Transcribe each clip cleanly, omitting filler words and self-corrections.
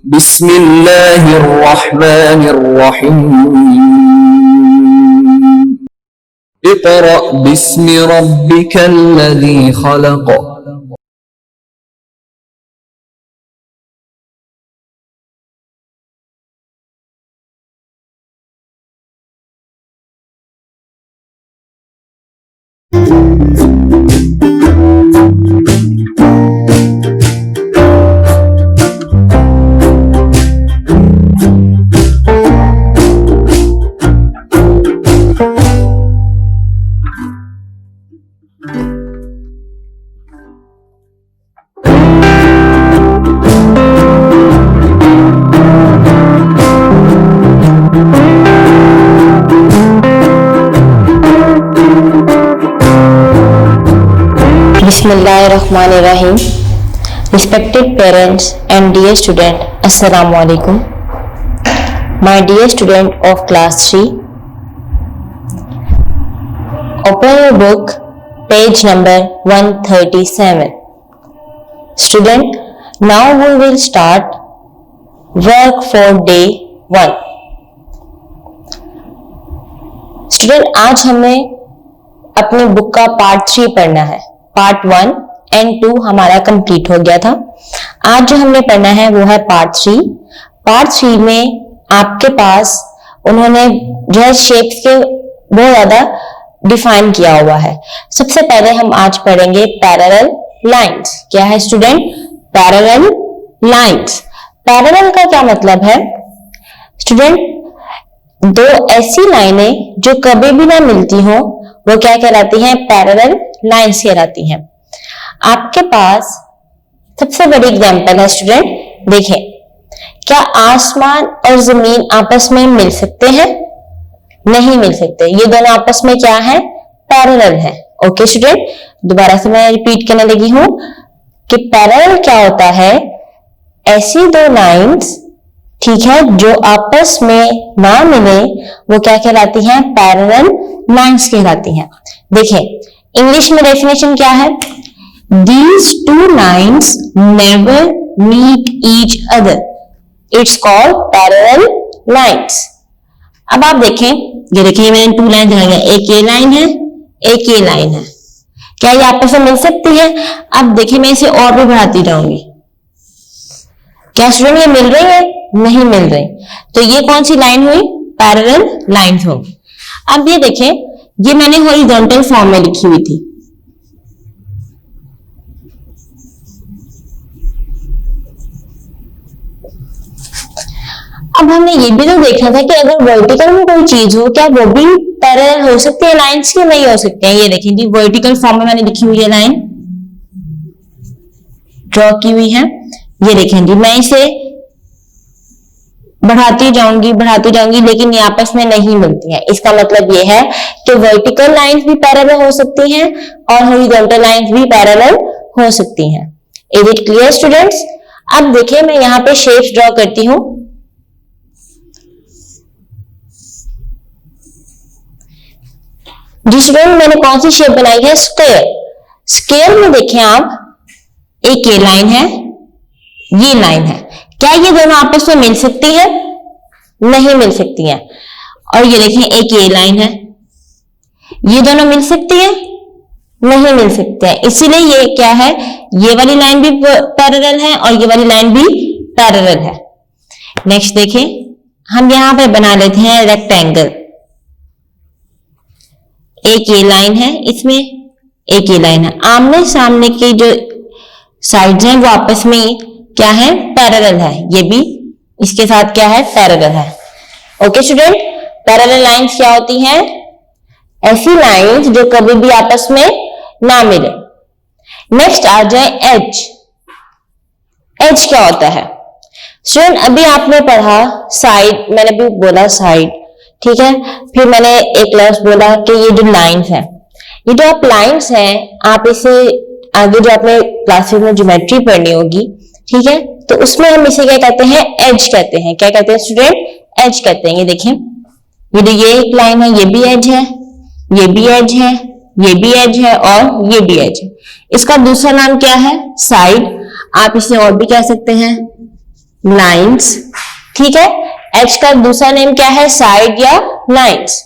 बिस्मिल्लाहिर्रहमानिर्रहीम। Iqra बिस्मि रब्बिकल्लज़ी खलक़। Bismillahirrahmanirrahim. Respected parents and dear student, Assalamu alaikum. My dear student of class 3, open your book, page number 137. Student, now we will start work for day 1. Student, आज हमें अपनी book का part 3 पढ़ना है. Part 1 and 2 हमारा complete हो गया था. आज जो हमने पढ़ना है वो है पार्ट 3. पार्ट 3 में आपके पास उन्होंने जो है शेप्स के बहुत ज्यादा डिफाइन किया हुआ है. सबसे पहले हम आज पढ़ेंगे पैरेलल लाइंस. क्या है स्टूडेंट? Parallel lines. पैरेलल का क्या मतलब है स्टूडेंट? दो ऐसी लाइनें जो कभी भी ना मिलती हो वो क्या कहलाती हैं? पैरेलल लाइंस कहलाती हैं. आपके पास सबसे बड़ी एग्जांपल है स्टूडेंट, देखें. क्या आसमान और जमीन आपस में मिल सकते हैं? नहीं मिल सकते. ये दोनों आपस में क्या है? पैरेलल है. ओके स्टूडेंट, दोबारा से मैं रिपीट करने लगी हूं कि पैरेलल क्या होता है? ऐसी दो लाइंस, ठीक है, जो आपस में ना मिले वो क्या कहलाती हैं? पैरेलल लाइंस कहलाती हैं. देखें, इंग्लिश में डेफिनेशन क्या है? These two lines never meet each other. It's called parallel lines. अब आप देखें, ये देखिए मैंने 2 लाइन दिखाई है. एक ये लाइन है, एक ये लाइन है. क्या ये आपस में मिल सकती है? अब देखिए मैं इसे और भी बढ़ाती जाऊंगी. क्या स्टूडेंट ये मिल रही है? नहीं मिल रही. तो ये कौन सी लाइन हुई? पैरेलल लाइन होगी. अब ये देखें, ये मैंने हॉरिजॉन्टल फॉर्म में लिखी हुई थी. अब हमने ये भी तो देखना था कि अगर वर्टिकल में कोई चीज हो क्या वो भी पैरेलल हो सकती है लाइंस की? नहीं हो सकते हैं. ये देखें जी, वर्टिकल फॉर्म में मैंने लिखी हुई है लाइन ड्रॉ की हुई है. ये देखें जी, मैं इसे बढ़ाती जाऊंगी लेकिन ये आपस में नहीं मिलती हैं. इसका मतलब ये है कि वर्टिकल लाइंस भी पैरेलल हो सकती हैं और हॉरिजॉन्टल लाइंस भी पैरेलल हो सकती हैं. Is it clear students? अब देखिए मैं यहाँ पे शेप्स ड्रॉ करती हूँ. जिस स्टूडेंट मैंने कौन सी शेप बनाई है? स्क्वायर. स्क्वायर में देखें आप, एक ये लाइन है, ये लाइन है. क्या ये दोनों आपस में मिल सकती है? नहीं मिल सकती हैं. और ये देखें, एक ये लाइन है, ये दोनों मिल सकती है? नहीं मिल सकते हैं. इसीलिए ये क्या है? ये वाली लाइन भी पैरेलल है और ये वाली लाइन भी पैरेलल है. नेक्स्ट देखें, हम यहां पे बना लेते हैं रेक्टेंगल. एक ये लाइन है, इसमें एक ये लाइन है. आमने सामने की जो साइड्स हैं वो आपस में क्या है? पैरेलल है. ये भी इसके साथ क्या है? पैरेलल है. ओके स्टूडेंट, पैरेलल लाइंस क्या होती हैं? ऐसी लाइंस जो कभी भी आपस में ना मिले. नेक्स्ट आ जाए एज. एज क्या होता है स्टूडेंट? अभी आपने पढ़ा साइड, मैंने भी बोला साइड, ठीक है. फिर मैंने एक लफ्ज बोला कि ये जो लाइंस हैं, ये जो आप लाइंस हैं, आप इसे आगे जो आपने क्लासेस में ज्योमेट्री पढ़नी होगी, ठीक है, तो उसमें हम इसे क्या कहते हैं? एज कहते हैं. क्या कहते हैं स्टूडेंट? एज कहते हैं. ये देखें, ये एक लाइन है, ये भी एज है, ये भी एज है, ये भी एज है और ये भी एज है. इसका दूसरा नाम क्या है? साइड. आप इसे और भी कह सकते हैं लाइंस, ठीक है। एज का दूसरा नेम क्या है? साइड या लाइंस।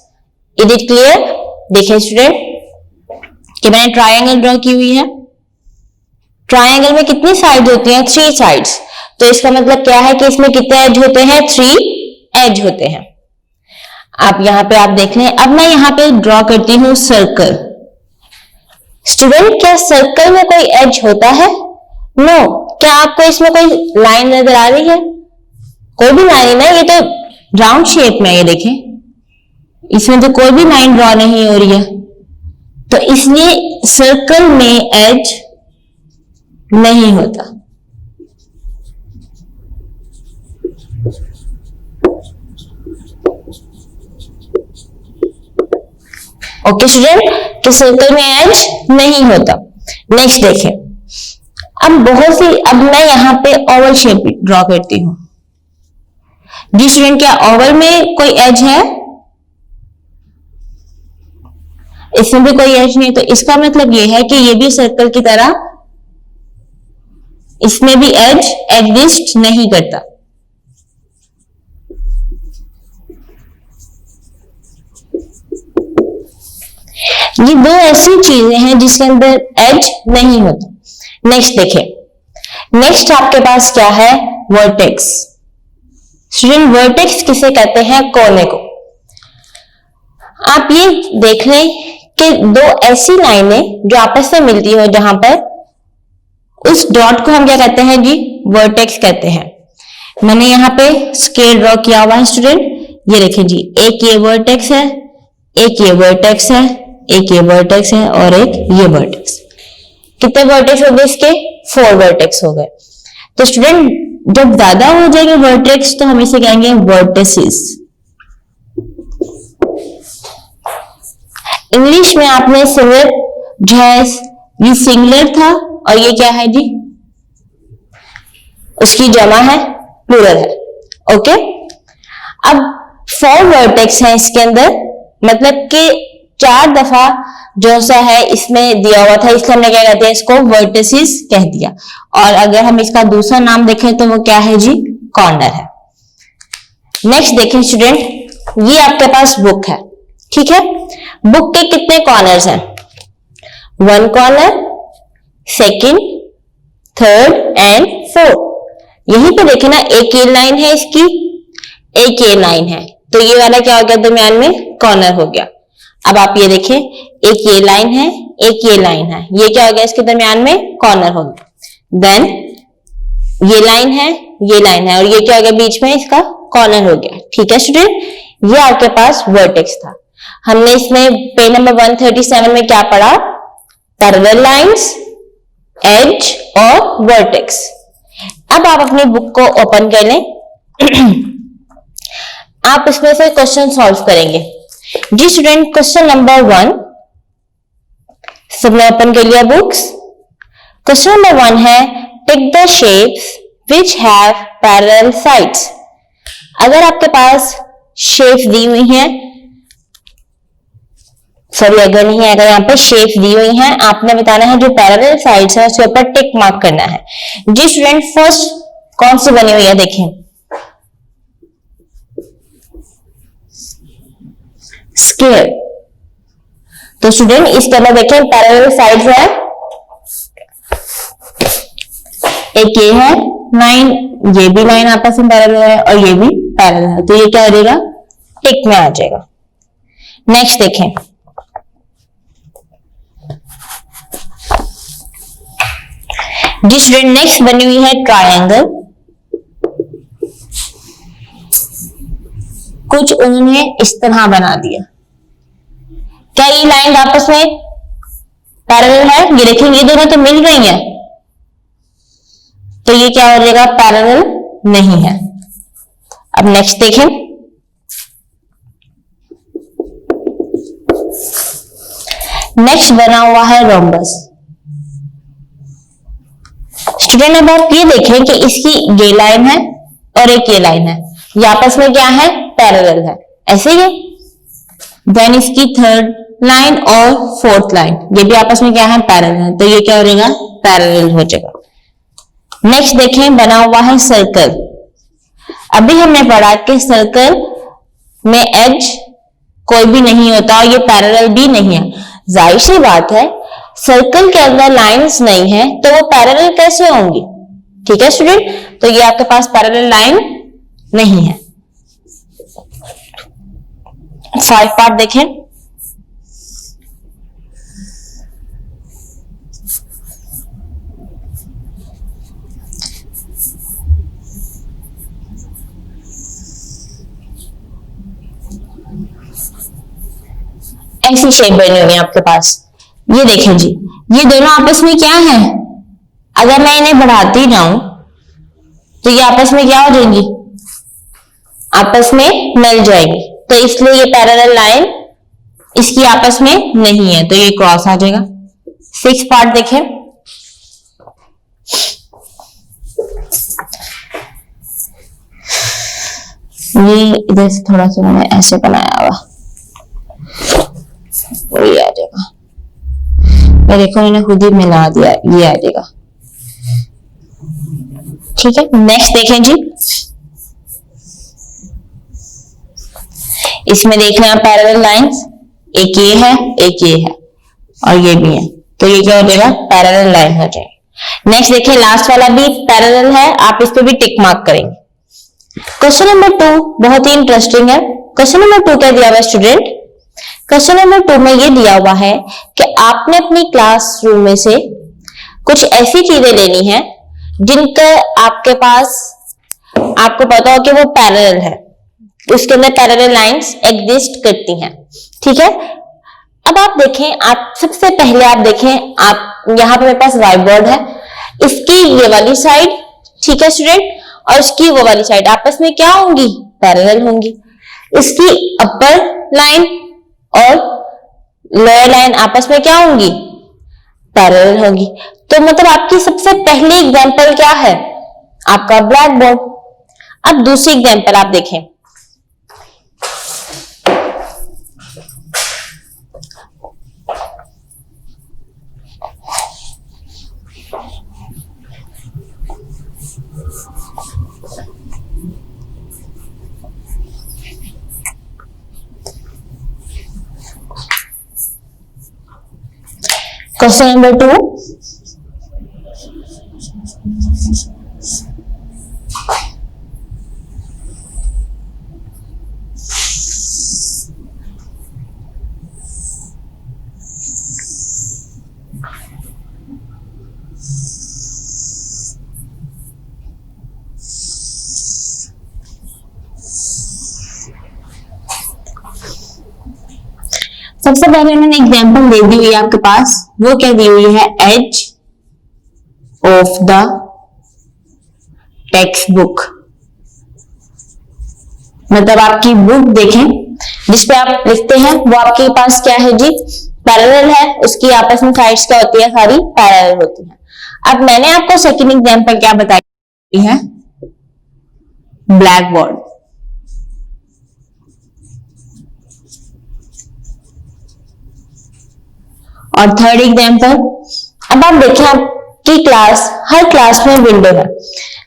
Is it clear? देखिए स्टूडेंट कि मैंने ट्रायंगल ड्रॉ की हुई है। ट्रायंगल में कितनी साइड होती हैं? 3 साइड्स। तो इसका मतलब क्या है कि इसमें कितने एज होते हैं? 3 एज होते हैं। आप यहां पे आप देख लें। अब मैं यहां पे ड्रॉ करती हूं सर्कल। स्टूडेंट क्या सर्कल में कोई एज होता है? नो। क्या आपको इसमें कोई लाइन नजर आ रही है? कोई भी लाइन नहीं, ये तो राउंड शेप में है। ये देखें, इसमें तो कोई भी लाइन ड्रॉ नहीं हो रही है, तो इसलिए सर्कल में एज नहीं होता। ओके स्टूडेंट, तो सर्कल में एज नहीं होता। नेक्स्ट देखें, अब मैं यहां पे ओवल शेप ड्रॉ करती हूं। जी स्टूडेंट, क्या ओवल में कोई एज है? इसमें भी कोई एज नहीं, तो इसका मतलब यह है कि ये भी सर्कल की तरह इसमें भी एज एग्जिस्ट नहीं करता। ये दो ऐसी चीजें हैं जिसके अंदर एज नहीं होता। नेक्स्ट देखें, नेक्स्ट आपके पास क्या है? वर्टेक्स। स्टूडेंट वर्टेक्स किसे कहते हैं? कोने को। आप ये देख लें कि दो ऐसी लाइनें जो आपस में मिलती हो, जहां पर उस डॉट को हम क्या कहते हैं जी? वर्टेक्स कहते हैं। मैंने यहाँ पे स्केल ड्रॉ किया हुआ है स्टूडेंट, ये देखें जी, एक ये वर्टेक्स है, एक ये वर्टेक्स है, एक ये वर्टेक्स है और एक ये वर्टेक्स। कितने वर्टेक्स हो गए इसके? 4 वर्टेक्स हो गए। तो स्टूडेंट जब ज्यादा हो जाएंगे वर्टेक्स तो हम इसे कहेंगे वर्टिसेस। इंग्लिश में आपने सिंगुलर जो है, ये सिंगुलर था और ये क्या है जी? उसकी जमा है, प्लूरल है। ओके, अब 4 वर्टेक्स हैं इसके अंदर, मतलब कि 4 दफा जो सा है इसमें दिया हुआ था, इसलिए हमने क्या कहते हैं? इसको वर्टिसेस कह दिया। और अगर हम इसका दूसरा नाम देखें तो वो क्या है जी? कॉर्नर है। नेक्स्ट देखें स्टूडेंट, ये आपके पास बुक है, ठीक है। बुक के कितने कॉर्नर्स हैं? 1 corner, 2nd, 3rd and 4th। यहीं पे देखें ना, एक ये लाइन है इसकी, एक ये लाइन है, तो ये वाला क्या हो गया? दरमियान में कॉर्नर हो गया। अब आप ये देखें, एक ये लाइन है, एक ये लाइन है, ये क्या हो गया? इसके दरमियान में कॉर्नर हो गया। देन ये लाइन है, ये लाइन है और ये क्या हो गया? बीच में इसका कॉर्नर हो गया। ठीक है स्टूडेंट, ये आपके पास वर्टेक्स था। हमने इसमें पेज नंबर 137 में क्या पढ़ा? पैरेलल लाइंस, एज और वर्टेक्स। अब आप अपनी बुक को ओपन कर लें। आप इसमें से क्वेश्चन सॉल्व करेंगे। जी स्टूडेंट, क्वेश्चन नंबर 1 सबने ओपन कर लिया बुक्स। क्वेश्चन नंबर 1 है, tick the shapes which have parallel sides. अगर आपके पास शेप्स दी हुई हैं, सॉरी अगर नहीं है, अगर यहाँ पे शेप्स दी हुई हैं, आपने बताना है जो पैरेलल साइड्स है उसके ऊपर टिक मार्क करना है। जी स्टूडेंट, फर्स्ट कौन सी बनी हुई है? देखें, स्क्वायर। तो स्टूडेंट इसके अंदर देखें पैरेलल साइड्स है, एक ये है लाइन, ये भी लाइन आपस में पैरेलल है और ये भी पैरेलल है, तो ये क्या हो जाएगा? टिक में आ जाएगा। नेक्स्ट देखें, जी स्टूडेंट नेक्स्ट बनी हुई है ट्रायंगल। कुछ उन्होंने इस तरह बना दिया। क्या ये लाइन आपस में पैरेलल है? ये देखें, ये दोनों तो मिल रही हैं, तो ये क्या हो जाएगा? पैरेलल नहीं है। अब नेक्स्ट देखें, नेक्स्ट बना हुआ है रोम्बस। स्टूडेंट अब आप ये देखें कि इसकी ये लाइन है और एक ये लाइन है, ये आपस में क्या है? पैरेलल है, ऐसे ही। देन इसकी 3rd लाइन और 4th लाइन, ये भी आपस में क्या है? पैरेलल है, तो ये क्या हो जाएगा? पैरेलल हो जाएगा। नेक्स्ट देखें, बना हुआ है सर्कल। अभी हमने पढ़ा कि सर्कल में एज कोई भी नहीं होता और ये पैरेलल भी नहीं है। जाहिर सी बात है, सर्कल के अंदर लाइंस नहीं है तो वो पैरेलल कैसे होंगी? ठीक है स्टूडेंट, तो ये आपके पास पैरेलल लाइन नहीं है। 5 पार्ट देखें। ऐसी शेप बनी हुई है आपके पास। ये देखें जी, ये दोनों आपस में क्या है? अगर मैं इन्हें बढ़ाती जाऊं तो ये आपस में क्या हो जाएंगी? आपस में मिल जाएगी। तो इसलिए ये पैरेलल लाइन इसकी आपस में नहीं है, तो ये क्रॉस आ जाएगा। 6 पार्ट देखें। ये इधर से थोड़ा सा मैंने ऐसे बनाया हुआ, वही आ जाएगा। मैं देखो मैंने खुद ही मिला दिया, ये आ जाएगा। ठीक है, नेक्स्ट देखें जी। इसमें देख रहे हैं पैरेलल लाइंस, एक ये है एक ये है और ये भी है, तो ये क्या हो जाएगा? पैरेलल लाइन हो जाएगी। नेक्स्ट देखें, लास्ट वाला भी पैरेलल है, आप इस पे भी टिक मार्क करेंगे। क्वेश्चन नंबर 2 बहुत ही इंटरेस्टिंग है। क्वेश्चन नंबर 2 क्या दिया हुआ है स्टूडेंट? क्वेश्चन नंबर 2 में ये दिया हुआ है कि आपने अपनी क्लासरूम में से कुछ ऐसी चीजें लेनी है जिनका आपके पास, आपको पता हो कि वो पैरेलल है, उसके अंदर पैरेलल लाइंस एग्जिस्ट करती हैं। ठीक है, अब आप देखें, आप सबसे पहले आप देखें, आप यहाँ पे मेरे पास व्हाइट बोर्ड है, इसकी ये वाली साइड, ठीक है स्टूडेंट, और इसकी वो वाली साइड आपस में क्या होंगी? पैरेलल होंगी। इसकी अपर लाइन और लोअर लाइन आपस में क्या होंगी? पैरेलल होंगी। तो मतलब आपकी सबसे पहली एग्जांपल क्या है? आपका ब्लैक बोर्ड। अब दूसरी एग्जांपल आप देखें। क्वेश्चन नंबर 2, सबसे पहले मैंने एग्जांपल दे दी हुई है आपके पास, वो क्या दी हुई है? Edge of the text book. मतलब आपकी बुक देखें जिसपे आप लिखते हैं, वो आपके पास क्या है जी? पैरेलल है, उसकी आपस में साइड्स क्या होती है? सारी पैरेलल होती है। अब मैंने आपको सेकंड एग्जांपल क्या बताई है? Black board. और थर्ड एग्जांपल, अब आप देखें आपकी क्लास, हर क्लास में विंडो है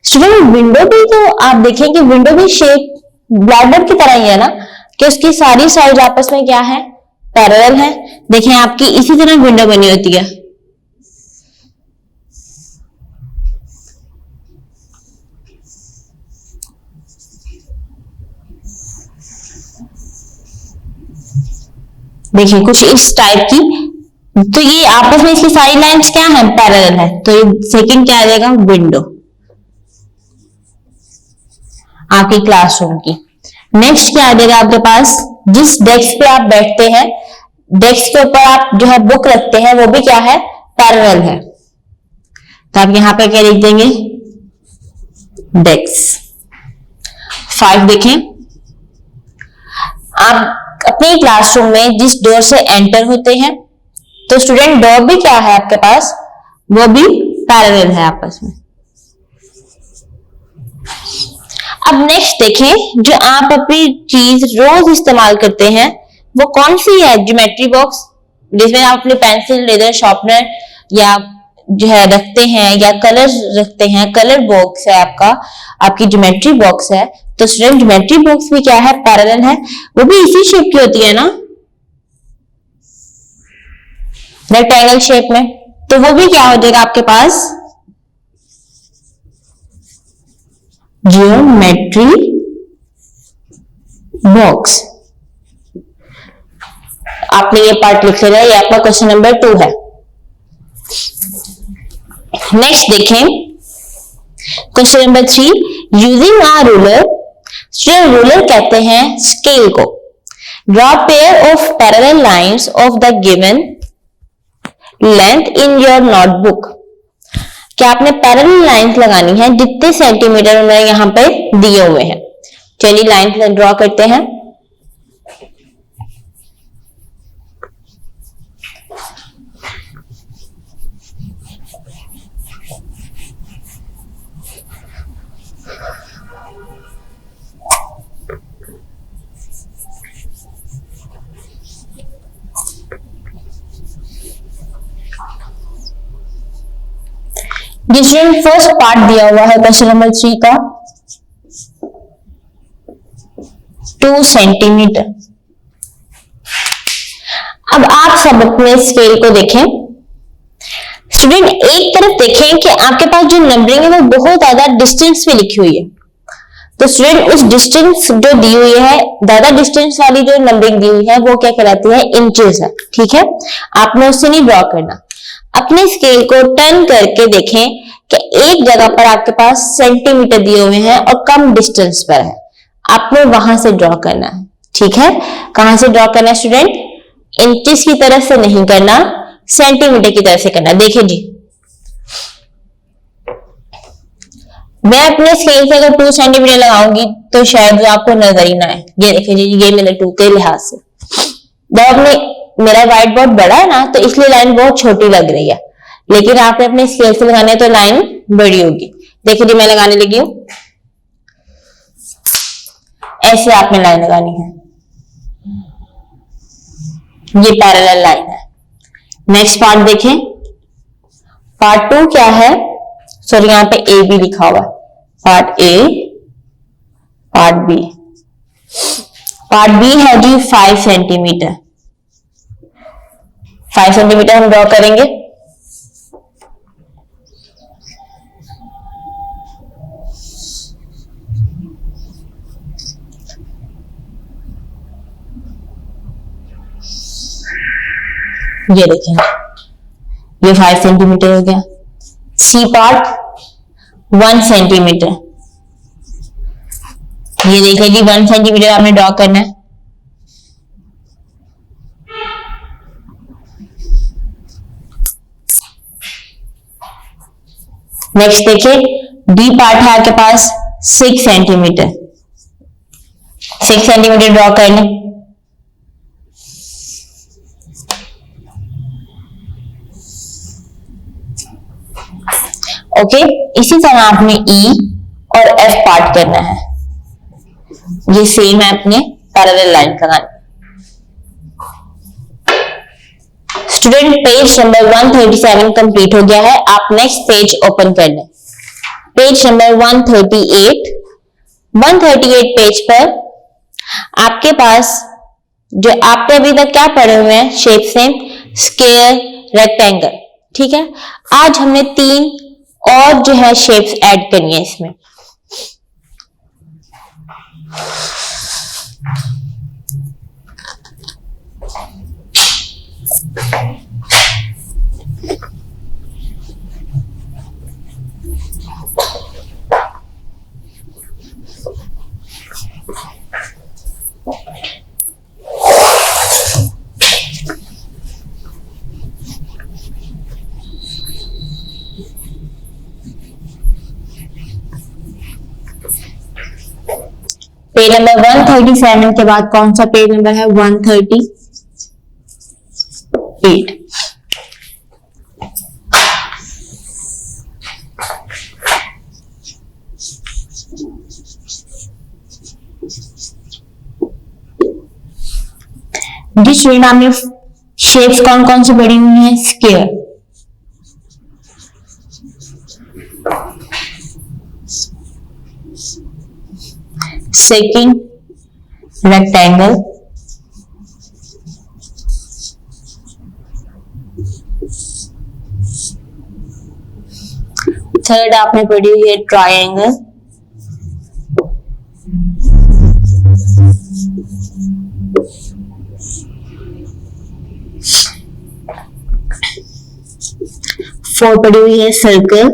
स्टूडेंट। विंडो भी तो आप देखें कि विंडो भी शेप ब्लैक बोर्ड की तरह ही है ना, कि उसकी सारी साइड आपस में क्या है? पैरेलल है। देखें आपकी इसी तरह विंडो बनी होती है। देखिए कुछ इस टाइप की, तो ये आपस में इसकी सारी लाइंस क्या है? पैरेलल है। तो ये सेकंड क्या आ जाएगा? विंडो आपकी क्लासरूम की। नेक्स्ट क्या आ जाएगा आपके पास? जिस डेस्क पे आप बैठते हैं, डेस्क के ऊपर आप जो है बुक रखते हैं, वो भी क्या है? पैरेलल है। तो आप यहां पर क्या लिख देंगे? डेस्क। 5 देखें, आप अपने क्लासरूम में जिस डोर से एंटर होते हैं, तो स्टूडेंट डोर भी क्या है आपके पास? वो भी पैरेलल है आपस में। अब नेक्स्ट देखें, जो आप अपनी चीज रोज इस्तेमाल करते हैं वो कौन सी है? ज्योमेट्री बॉक्स, जिसमें आप अपनी पेंसिल, लेजर, शार्पनर या जो है रखते हैं या कलर रखते हैं, कलर बॉक्स है आपका, आपकी ज्योमेट्री बॉक्स है, तो स्टूडेंट ज्योमेट्री बॉक्स भी क्या है, पैरेलल है, वो भी इसी शेप की होती है ना, रेक्टेंगल शेप में, तो वो भी क्या हो जाएगा आपके पास, ज्योमेट्री बॉक्स। आपने ये पार्ट लिख लेना, ये आपका क्वेश्चन नंबर 2 है। नेक्स्ट देखें question number 3, using a ruler, student ruler कहते हैं स्केल को, draw pair of parallel lines of the given length in your notebook. क्या आपने पैरेलल लाइंस लगानी है जितने सेंटीमीटर उन्होंने यहां पे दिए हुए हैं। चलिए लाइन ड्रॉ करते हैं। जिसमें फर्स्ट पार्ट दिया हुआ है क्वेश्चन नंबर 3 का 2 सेंटीमीटर। अब आप सब अपने स्केल को देखें। स्टूडेंट एक तरफ देखें कि आपके पास जो नंबरिंग है वो बहुत ज्यादा डिस्टेंस पे लिखी हुई है, तो स्टूडेंट उस डिस्टेंस जो दी हुई है, ज्यादा डिस्टेंस वाली जो नंबरिंग दी हुई है वो क्या कहलाती है, इंचेस है। ठीक है, आपने उससे नहीं ड्रॉ करना। अपने स्केल को टर्न करके देखें कि एक जगह पर आपके पास सेंटीमीटर दिए हुए हैं और कम डिस्टेंस पर है, आपने वहां से ड्रॉ करना है। ठीक है, कहां से ड्रॉ करना है स्टूडेंट, इंचेस की तरफ से नहीं करना, सेंटीमीटर की तरफ से करना। देखिए जी, मैं अपने स्केल से अगर 2 सेंटीमीटर लगाऊंगी तो शायद वो आपको नजर ही ना आए। ये देखिए जी, ये मेरे 2 के लिहाज से, जब अपने मेरा व्हाइट बोर्ड बड़ा है ना तो इसलिए लाइन बहुत छोटी लग रही है, लेकिन आपने अपने स्केल से लगाना है तो लाइन बड़ी होगी। देखिए जी, मैं लगाने लगी हूं, ऐसे आपने लाइन लगानी है, ये पैरेलल लाइन है। नेक्स्ट पार्ट देखें, पार्ट 2 क्या है, सॉरी यहां पे ए बी लिखा हुआ है, part A part B. Part B है जी 5 सेंटीमीटर, 5 सेंटीमीटर हम ड्रॉ करेंगे। ये देखें, ये 5 सेंटीमीटर हो गया। सी पार्ट 1 सेंटीमीटर, ये देखिए जी 1 सेंटीमीटर आपने ड्रॉ करना है। नेक्स्ट देखिए, डी पार्ट है आपके पास 6 सेंटीमीटर, 6 सेंटीमीटर ड्रॉ कर लें। ओके, इसी तरह आपने ई और एफ पार्ट करना है, ये सेम है अपने पैरेलल लाइन लगानी। स्टूडेंट पेज नंबर 137 कंप्लीट हो गया है, आप नेक्स्ट पेज ओपन कर लें। पेज नंबर 138, 138 पेज पर आपके पास जो आपने अभी तक क्या पढ़े हुए हैं, शेप्स हैं, स्क्वायर, रेक्टेंगल। ठीक है, आज हमने 3 और जो है शेप्स ऐड करनी है इसमें। पेज नंबर 137 के बाद कौन सा पेज नंबर है, 138। जिस श्रेणी में शेप्स कौन कौन सी बड़ी हुई है, स्क्वायर, सेकंड रेक्टेंगल, थर्ड आपने पढ़ी हुई है ट्रायंगल, फोर पढ़ी हुई है सर्कल,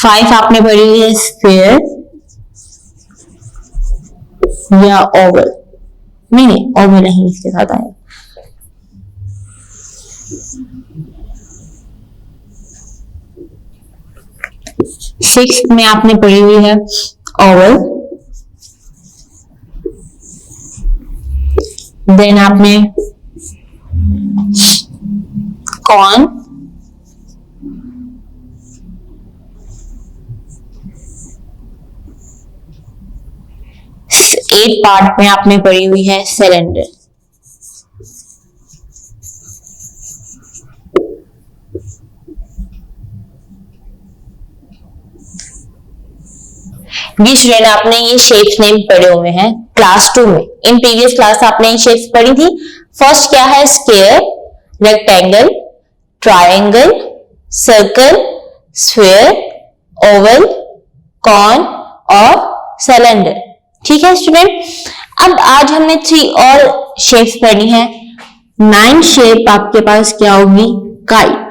फाइव आपने पढ़ी हुई है स्फीयर या ओवल, नहीं ओवल नहीं, इसके साथ आएगा। सिक्स में आपने पढ़ी हुई है ओवल, देन आपने कॉन, एट पार्ट में आपने पढ़ी हुई है सिलेंडर, जी स्टूडेंट आपने ये शेप्स नेम पढ़े हुए हैं क्लास 2 में। इन प्रीवियस क्लास आपने ये शेप्स पढ़ी थी। फर्स्ट क्या है, square, rectangle, triangle, circle, sphere, oval, cone और सिलेंडर। ठीक है स्टूडेंट, अब आज हमने 3 और शेप्स पढ़नी है। 9 शेप आपके पास क्या होगी, काइट।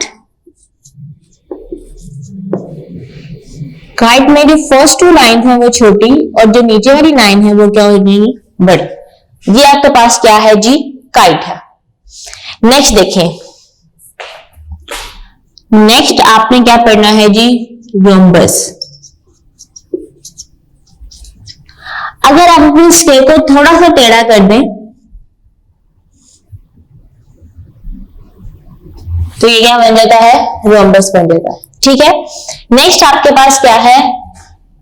काइट में जो फर्स्ट 2 लाइन है वो छोटी और जो नीचे वाली लाइन है वो क्या हो जाएगी, बड़ी। ये आपके पास क्या है जी, काइट है। नेक्स्ट देखें, नेक्स्ट आपने क्या पढ़ना है जी, रोम्बस। अगर आप अपने स्केल को थोड़ा सा टेढ़ा कर दें तो ये क्या बन जाता है, रोम्बस बन जाता है। ठीक है, नेक्स्ट आपके पास क्या है,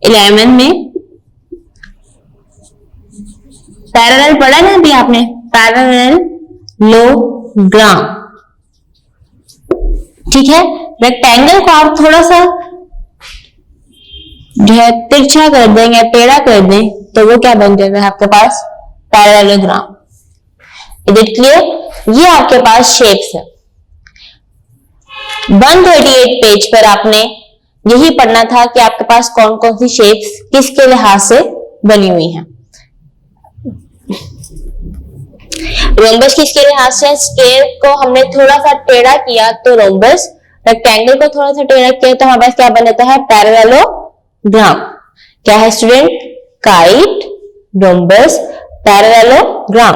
11 में पैरेलल पढ़ा ना अभी आपने, पैरेललोग्राम। ठीक है, रेक्टेंगल को आप थोड़ा सा जो है तिरछा कर दें या टेढ़ा कर दें तो वो क्या बन जाता है आपके पास, पैरेललोग्राम। Is it clear? ये आपके पास शेप्स है। 138 पेज पर आपने यही पढ़ना था कि आपके पास कौन कौन सी शेप्स किसके लिहाज से बनी हुई हैं। रोम्बस किसके लिहाज से, स्क्वायर को हमने थोड़ा सा टेढ़ा किया तो रोम्बस, रेक्टेंगल को थोड़ा सा टेढ़ा किया तो हमारे पास क्या बन जाता है, पैरेललोग्राम। क्या है स्टूडेंट, काइट, रोम्बस, पैरेललोग्राम।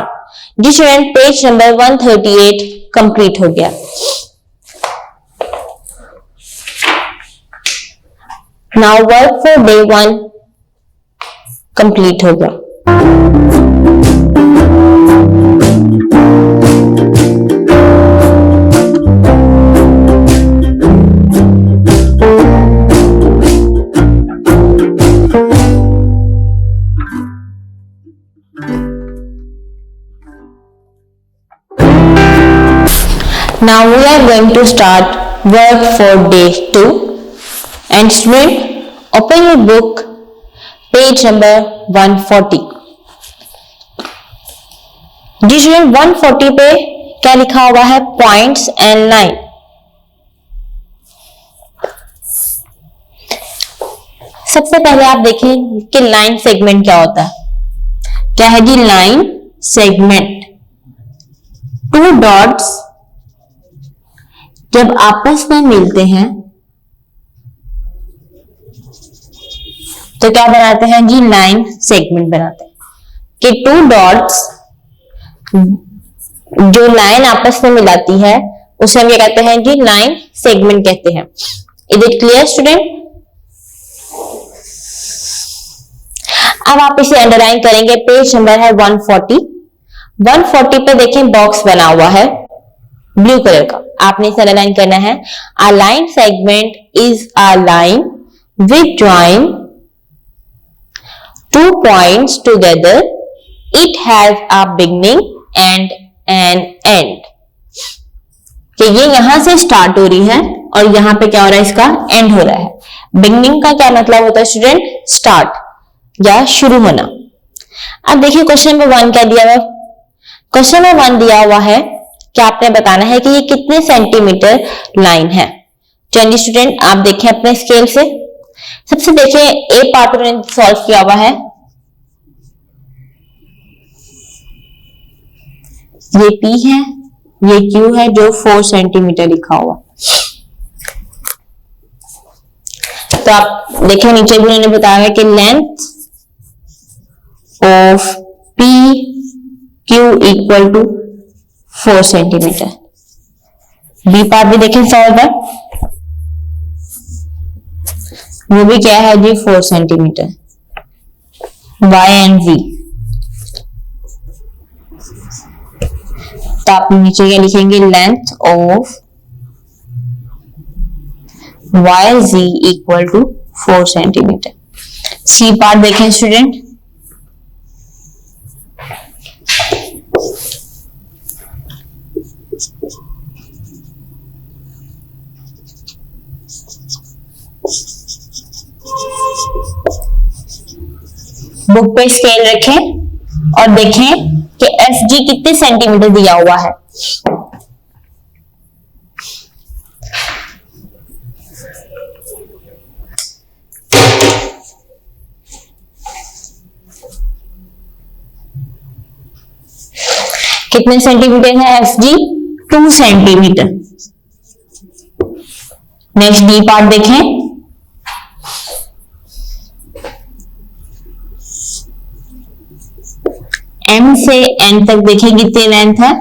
जी स्टूडेंट, पेज नंबर 138 कंप्लीट हो गया। Now work for day 1 complete हो गया। Now we are going to start work for day 2 and student open your book page number 140। Ji student 140 पे क्या लिखा हुआ है, points and line. सबसे पहले आप देखें कि लाइन सेगमेंट क्या होता है। क्या है जी, लाइन सेगमेंट, 2 डॉट्स जब आपस में मिलते हैं तो क्या बनाते हैं जी, लाइन सेगमेंट बनाते हैं। कि 2 डॉट्स जो लाइन आपस में मिलाती है उसे हम क्या कहते हैं जी, लाइन सेगमेंट कहते हैं। Is it clear student? अब आप इसे अंडरलाइन करेंगे, पेज नंबर है 140। 140 पे देखें बॉक्स बना हुआ है ब्लू कलर का, आपने इसे अंडरलाइन करना है। A line segment is a line which join 2 points together. It has a beginning and an end. कि ये यहां से स्टार्ट हो रही है और यहां पे क्या हो रहा है, इसका एंड हो रहा है। बिगनिंग का क्या मतलब होता है स्टूडेंट, स्टार्ट या शुरू होना। अब देखिए क्वेश्चन नंबर 1 क्या दिया हुआ है। क्वेश्चन नंबर 1 दिया हुआ है कि आपने बताना है कि ये कितने सेंटीमीटर लाइन है। चलिए स्टूडेंट आप देखें अपने स्केल से। सबसे देखिए ए पार्ट उन्होंने सॉल्व किया हुआ है, ये P है, ये Q है जो 4 सेंटीमीटर लिखा हुआ। तो आप देखिए नीचे भी उन्होंने बताया है कि length of P Q equal to 4 centimetre. B part भी देखें सॉल्व है, वो भी क्या है जी 4 सेंटीमीटर। Y एंड V, तो आप नीचे क्या लिखेंगे, length of YZ equal to 4 centimetre. C part देखें स्टूडेंट, बुक पे स्केल रखें और देखें कि FG कितने सेंटीमीटर दिया हुआ है। कितने सेंटीमीटर है FG, 2 centimetre. Next D part देखें, M से N तक देखें कितनी लेंथ है।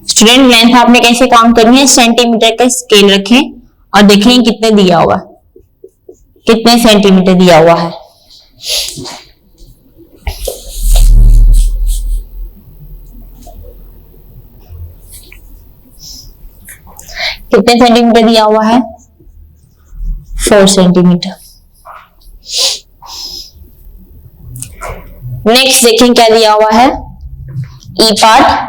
स्टूडेंट लेंथ आपने कैसे काउंट करनी है, सेंटीमीटर का स्केल रखें और देखें कितने दिया हुआ, कितने सेंटीमीटर दिया हुआ है। कितने सेंटीमीटर दिया हुआ है, 4 सेंटीमीटर। नेक्स्ट देखें क्या दिया हुआ है, E part,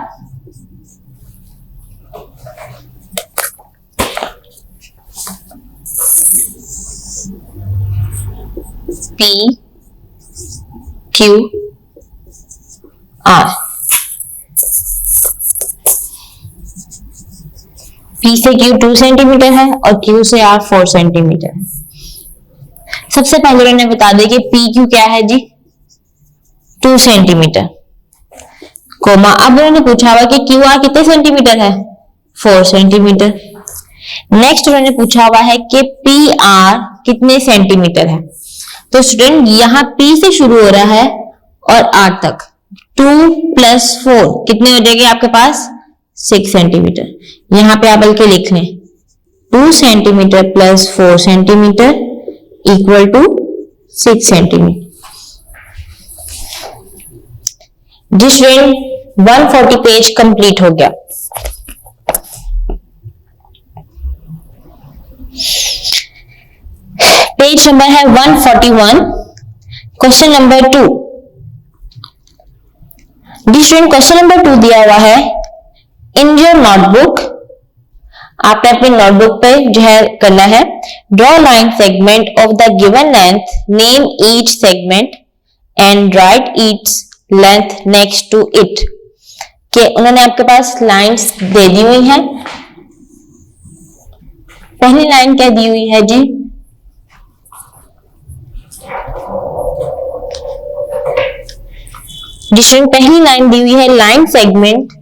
P Q R। P से Q 2 सेंटीमीटर है और Q से R 4 सेंटीमीटर है। सबसे पहले मैंने बता दें कि PQ क्या है जी, 2 सेंटीमीटर, कोमा। अब उन्होंने पूछा हुआ कि QR कितने सेंटीमीटर है, 4 सेंटीमीटर। नेक्स्ट उन्होंने पूछा हुआ है कि PR कितने सेंटीमीटर है। तो स्टूडेंट यहाँ P से शुरू हो रहा है और R तक 2 + 4 कितने हो जाएंगे आपके पास, 6 सेंटीमीटर। यहां पे आप बल्कि लिख लें 2 centimetre + 4 centimetre equal to 6 centimetre. जी स्टूडेंट 140 पेज कंप्लीट हो गया। पेज नंबर है 141, क्वेश्चन नंबर 2। जी स्टूडेंट क्वेश्चन नंबर 2 दिया हुआ है, इन योर नोटबुक, आपने अपनी नोटबुक पे जो है करना है, draw line segment of the given length, name each segment and write each length next to it. कि उन्होंने आपके पास लाइंस दे दी हुई है। पहली लाइन क्या दी हुई है जी, जिसमें पहली लाइन दी हुई है, line segment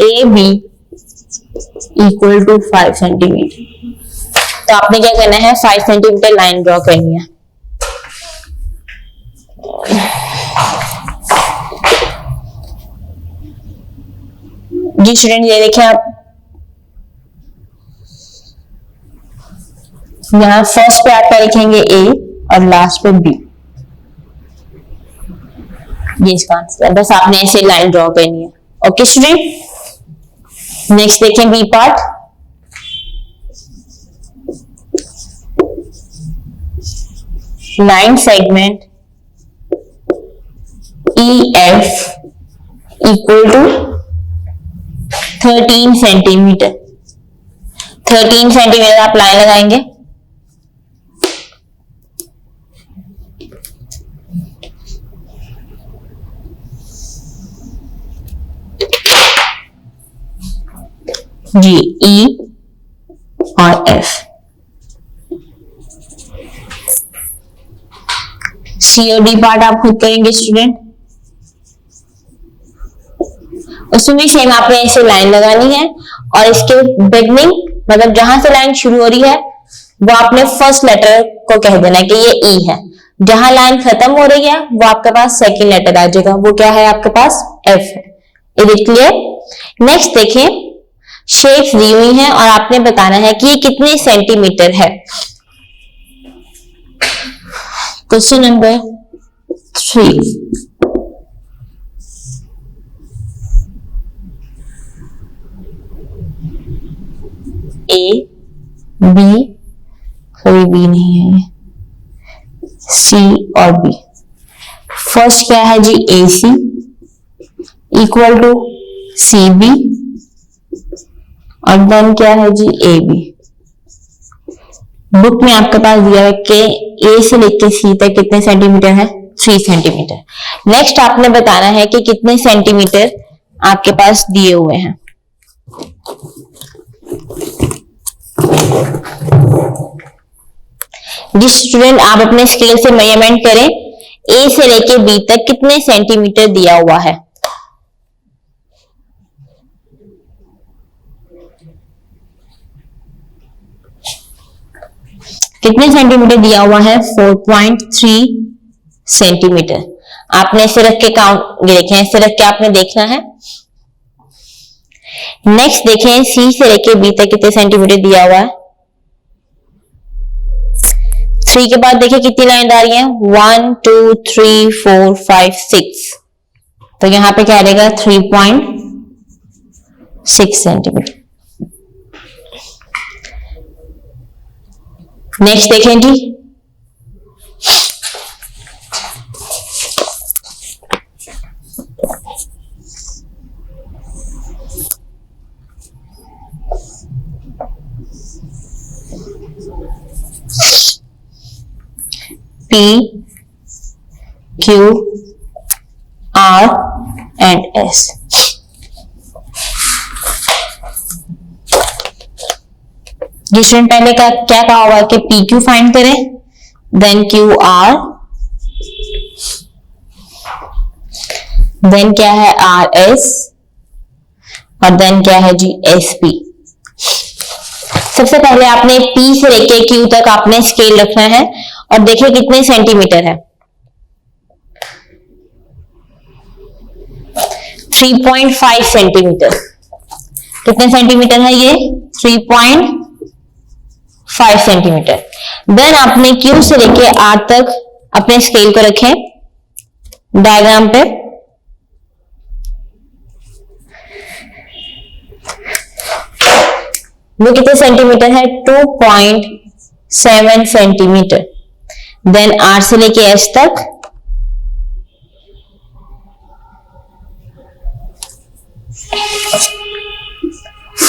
AB equal to 5 centimetre. तो आपने क्या करना है, 5 सेंटीमीटर लाइन ड्रॉ करनी है। जी स्टूडेंट ये देखिए आप, यहाँ फर्स्ट पे आप क्या लिखेंगे A और लास्ट पे B, ये इसका आंसर। बस आपने ऐसे लाइन ड्रॉ करनी है। ओके स्टूडेंट, नेक्स्ट देखें B part. Line segment EF equal to 13 centimetre. 13 centimetre आप लाइन लगाएंगे। जी E और F। C और D पार्ट आप खुद करेंगे स्टूडेंट। उसमें भी सेम आपने ऐसे लाइन लगानी है और इसके बिगनिंग मतलब जहां से लाइन शुरू हो रही है वो आपने फर्स्ट लेटर को कह देना है कि ये E है। जहां लाइन खत्म हो रही है वो आपके पास सेकंड लेटर आ जाएगा, वो क्या है आपके पास F है। Is it clear? नेक्स्ट देखें, शेप्स दी हुई हैं और आपने बताना है कि ये कितने सेंटीमीटर है। Question number 3। A, B, कोई B नहीं है, C और B। फर्स्ट क्या है जी AC इक्वल टू CB और देन क्या है जी AB। बुक में आपके पास दिया है कि A से लेकर C तक कितने सेंटीमीटर है, 3 सेंटीमीटर। नेक्स्ट आपने बताना है कि कितने सेंटीमीटर आपके पास दिए हुए हैं। जिस स्टूडेंट आप अपने स्केल से मेजरमेंट करें A से लेके B तक कितने सेंटीमीटर दिया हुआ है। कितने सेंटीमीटर दिया हुआ है, 4.3 सेंटीमीटर। आपने इसे रख के काउंट देखें, इसे रख के आपने देखना है। नेक्स्ट देखें C से लेके B तक कितने सेंटीमीटर दिया हुआ है। 3 के बाद देखिए कितनी लाइन आ रही है, 1 2 3 4 5 6। तो यहां पे क्या रहेगा 3.6 सेंटीमीटर। नेक्स्ट देखें जी, P, Q, R and S। Student पहले का क्या कहा हुआ कि PQ फाइंड करें, देन QR, देन क्या है RS और देन क्या है जी SP। सबसे पहले आपने P से लेके Q तक आपने स्केल रखना है और देखिए कितने सेंटीमीटर है, 3.5 सेंटीमीटर। कितने सेंटीमीटर है ये, 3.5 सेंटीमीटर। देन आपने Q से लेके R तक अपने स्केल को रखें डायग्राम पे। वो कितने सेंटीमीटर है, 2.7 सेंटीमीटर। देन R से लेके S तक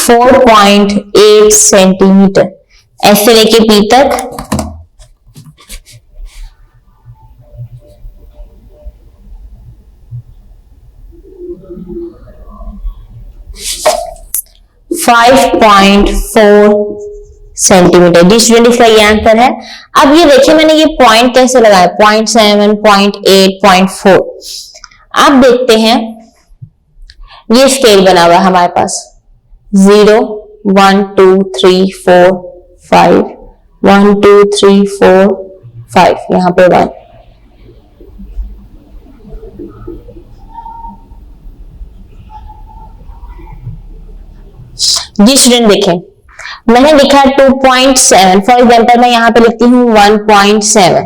4.8 सेंटीमीटर। S से लेके P तक 5.4 सेंटीमीटर। जी स्टूडेंट इसका ये आंसर है। अब ये देखिए मैंने ये पॉइंट कैसे लगाया, 0.7, 0.8, 0.4। आप देखते हैं ये स्केल बना हुआ है हमारे पास, 0 1 2 3 4 5, 1 2 3 4 5, यहां पे 1। जी स्टूडेंट देखें मैंने लिखा 2.7, फॉर एग्जाम्पल मैं यहां पे लिखती हूँ 1.7।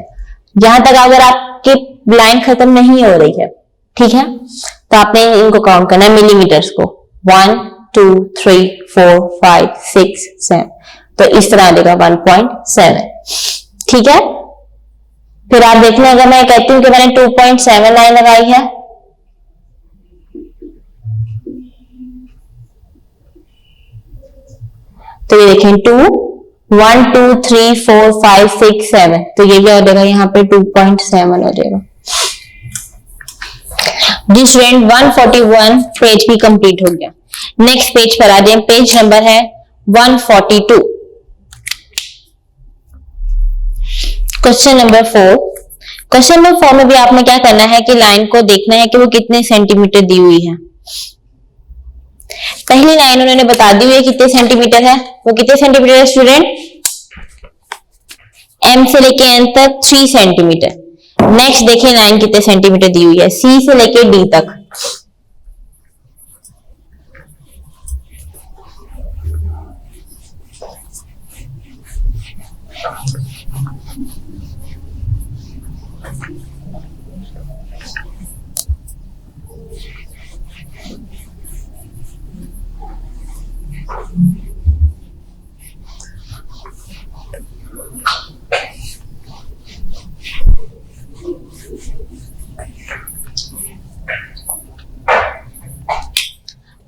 जहां तक अगर आपकी लाइन खत्म नहीं हो रही है, ठीक है, तो आपने इनको काउंट करना है मिलीमीटर्स को, 1 2 3 4 5 6 7। तो इस तरह आ जाएगा 1.7, ठीक है। फिर आप देखना, अगर मैं कहती हूँ कि मैंने 2.7 लाइन लगाई है, तो ये देखें 2 1 2 3 4 5 6 7, तो ये क्या हो जाएगा, यहाँ पे 2.7 हो जाएगा। जी स्टूडेंट 141 पेज भी कंप्लीट हो गया। नेक्स्ट पेज पर आ जाए, पेज नंबर है 142। Question number 4। क्वेश्चन नंबर 4 में भी आपने क्या करना है कि लाइन को देखना है कि वो कितने सेंटीमीटर दी हुई है। पहली लाइन उन्होंने बता दी हुई है कितने सेंटीमीटर है, वो कितने सेंटीमीटर है स्टूडेंट, एम से लेके एन तक 3 सेंटीमीटर। नेक्स्ट देखिए लाइन कितने सेंटीमीटर दी हुई है, सी से लेके डी तक।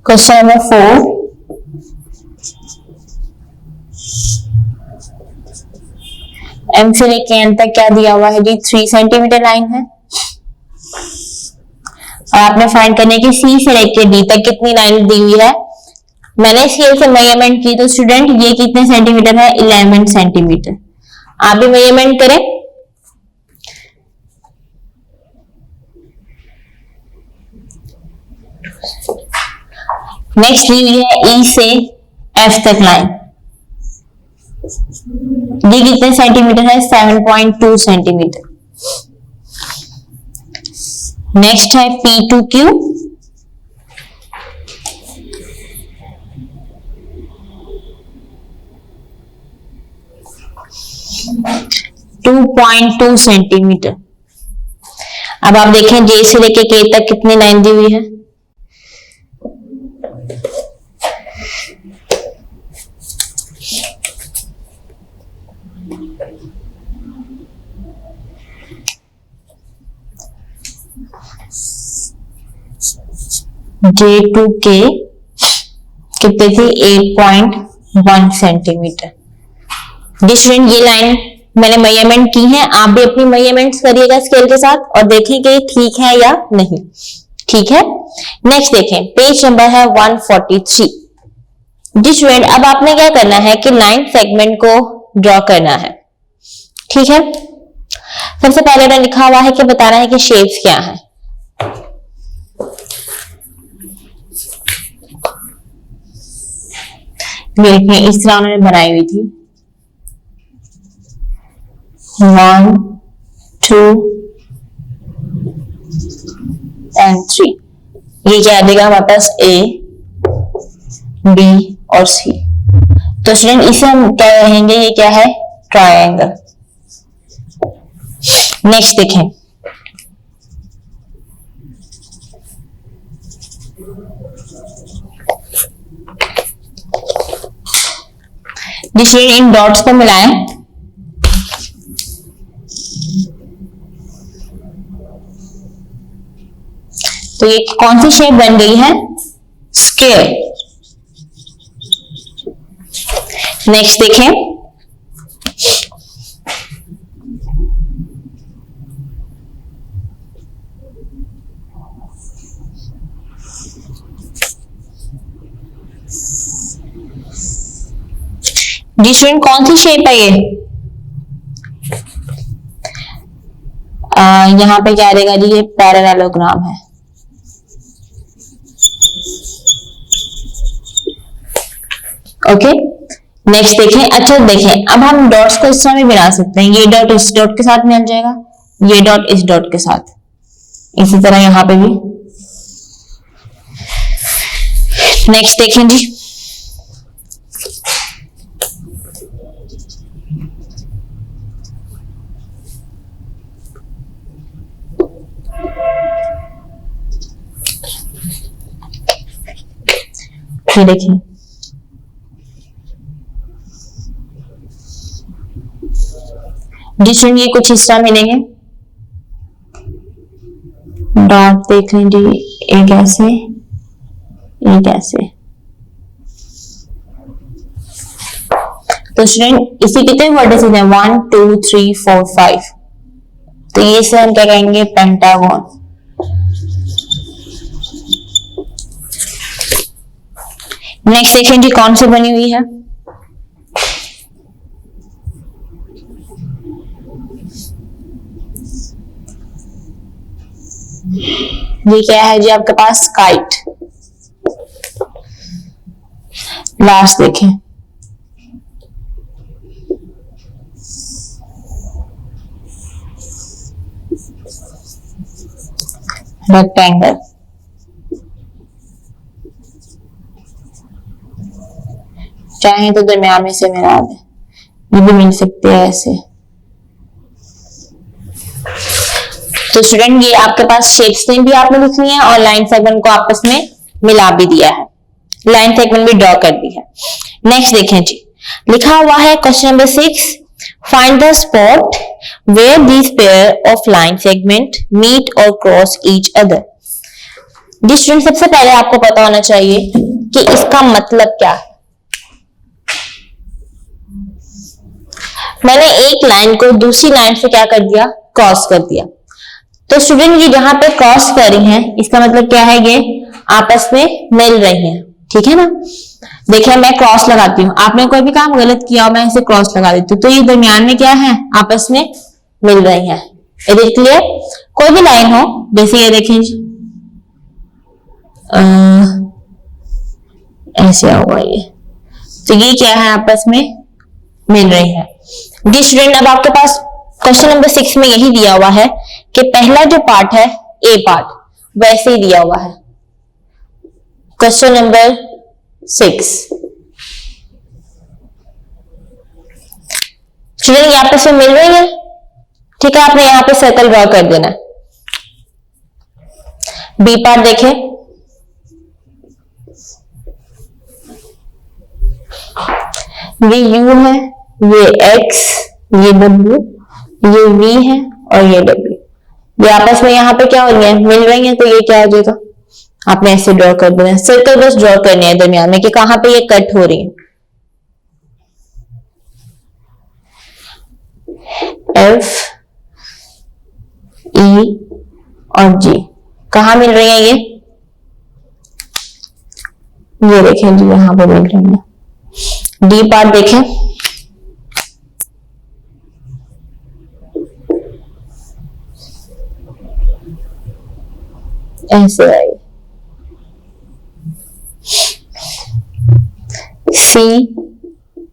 क्वेश्चन नंबर 4, एम से लेके एन तक क्या दिया हुआ है जी, 3 सेंटीमीटर लाइन है। और आपने फाइंड करने की सी से लेके डी तक कितनी लाइन दी हुई है। मैंने स्केल से मेजरमेंट की तो स्टूडेंट ये कितने सेंटीमीटर है, 11 सेंटीमीटर। आप भी मेजरमेंट करें। नेक्स्ट दी हुई है ई से एफ तक लाइन, ये कितने सेंटीमीटर है, 7.2 सेंटीमीटर। नेक्स्ट है पी टू क्यू, .2 सेंटीमीटर। अब आप देखें जे से लेके के तक कितनी लाइन दी हुई है, जे टू के कितने थी, 8.1 सेंटीमीटर। जी स्टूडेंट ये लाइन मैंने मेजरमेंट की है, आप भी अपनी मेजरमेंट्स करिएगा स्केल के साथ और देखें कि ठीक है या नहीं। ठीक है, नेक्स्ट देखें, पेज नंबर है 143। जी स्टूडेंट अब आपने क्या करना है कि लाइन सेगमेंट को ड्रॉ करना है। ठीक है, सबसे पहले उन्होंने लिखा हुआ है कि बताना है कि शेप्स क्या है। देखिए इस तरह उन्होंने बनाई हुई थी, 1 2 and 3। ये क्या देगा हमारे पास, ए बी और सी। तो स्टूडेंट इसे हम क्या रहेंगे, ये क्या है, ट्रायंगल। नेक्स्ट देखें, जिसमें इन डॉट्स को मिलाएं तो ये कौन सी शेप बन गई है, स्क्वायर। नेक्स्ट देखें, डिफरेंट कौन सी शेप है ये, यहां पे क्या रहेगा जी, ये पैरेललोग्राम है। ओके, नेक्स्ट देखें। अच्छा देखें, अब हम डॉट्स को इस तरह भी बना सकते हैं, ये डॉट इस डॉट के साथ मिल जाएगा, ये डॉट इस डॉट के साथ, इसी तरह यहां पे भी। नेक्स्ट देखें जी, ये देखिए जिसमें ये कुछ हिस्सा मिलेंगे, डॉट देख लीजिए, एक ऐसे एक ऐसे। तो स्टूडेंट इसी कितने वर्टिसेस हैं, 1 2 3 4 5, तो ये से हम क्या कहेंगे, पेंटागन। नेक्स्ट देखें जी कौन सी बनी हुई है, ये क्या है जी आपके पास, काइट। लास्ट देखें, रेक्टेंगल। चाहे तो दरमियान में से मिला दें, ये भी मिल सकते हैं ऐसे। तो स्टूडेंट ये आपके पास शेप्स ने भी आपने लिखनी है और लाइन सेगमेंट को आपस में मिला भी दिया है, लाइन सेगमेंट भी ड्रॉ कर दी है। नेक्स्ट देखें जी, लिखा हुआ है question number 6, find the spot where this pair of line segment meet और क्रॉस ईच अदर। जी स्टूडेंट सबसे पहले आपको पता होना चाहिए कि इसका मतलब क्या है। मैंने एक लाइन को दूसरी लाइन से क्या कर दिया, क्रॉस कर दिया। तो स्टूडेंट ये जहां पे क्रॉस कर रही हैं, इसका मतलब क्या है, ये आपस में मिल रही हैं, ठीक है ना। देखिए मैं क्रॉस लगाती हूँ, आपने कोई भी काम गलत किया हो मैं इसे क्रॉस लगा देती हूँ, तो ये दरमियान में क्या है, आपस में मिल रही हैं। It is clear. कोई भी लाइन हो, जैसे ये देखें ऐसे होगा ये, तो ये क्या है, आपस में मिल रही है। जी स्टूडेंट अब आपके पास क्वेश्चन नंबर 6 में यही दिया हुआ है कि पहला जो पार्ट है ए पार्ट वैसे ही दिया हुआ है। क्वेश्चन नंबर 6 स्टूडेंट यहाँ पे से मिल रही है, ठीक है, आपने यहाँ पे सर्कल ड्रॉ कर देना है। बी पार्ट देखें, ये यू है, ये एक्स, ये डब्ल्यू, ये वी है और ये डब्ल्यू, ये आपस में यहाँ पे क्या हो रही है, मिल रही है, तो ये क्या हो जाएगा, आपने ऐसे ड्रॉ कर देना है। सर्कल बस ड्रॉ करनी है दरमियान में कि कहां पे ये कट हो रही है। एफ ई और जी कहां मिल रही है, ये देखें जी यहां पे मिल रही है। डी पार्ट देखें, ऐसे आई। सी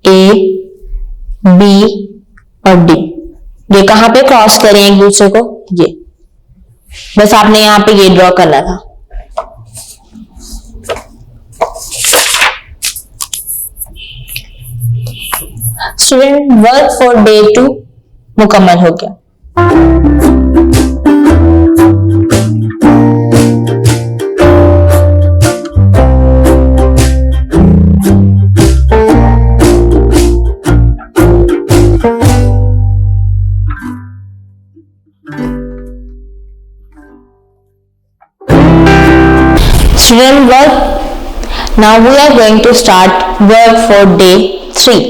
ए बी और डी ये कहां पे क्रॉस करें एक दूसरे को, ये बस आपने यहां पे ये ड्रॉ करना था। स्टूडेंट वर्क फॉर डे 2 मुकम्मल हो गया। Student work. Now we are going to start work for day 3.